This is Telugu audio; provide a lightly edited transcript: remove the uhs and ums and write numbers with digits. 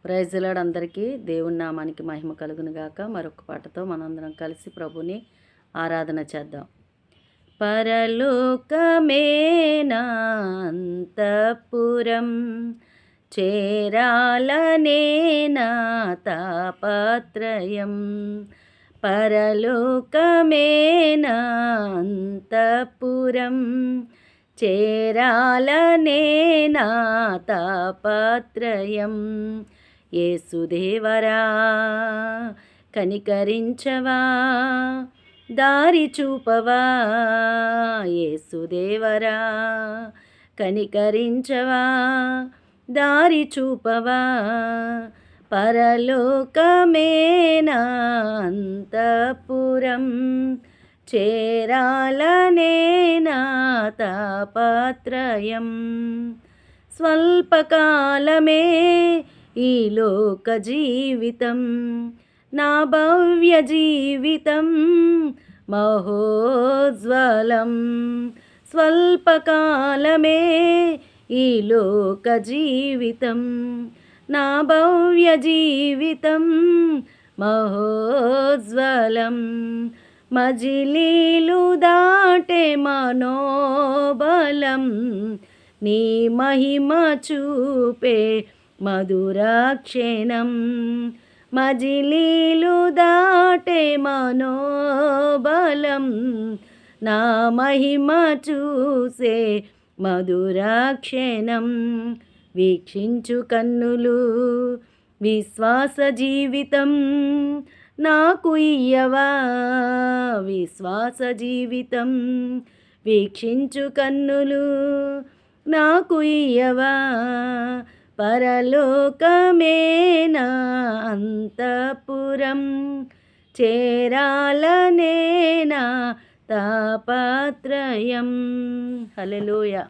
Praise the lord. అందరికీ దేవుని నామానికి మహిమ కలుగును గాక. మరొక పాటతో మనందరం కలిసి ప్రభుని ఆరాధన చేద్దాం. పరలోకమే నా అంతఃపురం, చేరాలనే నా తాపత్రయం. పరలోకమే నా అంతఃపురం, చేరాలనే నా తాపత్రయం. యేసుదేవరా కనికరించవా, దారి చూపవా. యేసుదేవరా కనికరించవా, దారి చూపవా. పరలోకమే నా అంతఃపురం, చేరాలనే నా తాపత్రయం. స్వల్పకాలమే ఈ లోక జీవితం, నా భవ్య జీవితం మహోజ్వలం. స్వల్పకాలమే ఈ లోక జీవితం, నా భవ్య జీవితం మహోజ్వలం. మజిలీలు దాటే మనోబలం, నీ మహిమ చూపే మధురాక్షణం. మజిలీలు దాటే మనోబలం, నా మహిమ చూసే మధురాక్షణం. వీక్షించు కన్నులు విశ్వాస జీవితం నాకు ఇయ్యవా. విశ్వాస జీవితం వీక్షించు కన్నులు నాకు ఇయ్యవా. పరలోకమే నా అంతఃపురం, చేరాలనే నా తాపత్రయం. హల్లెలూయా.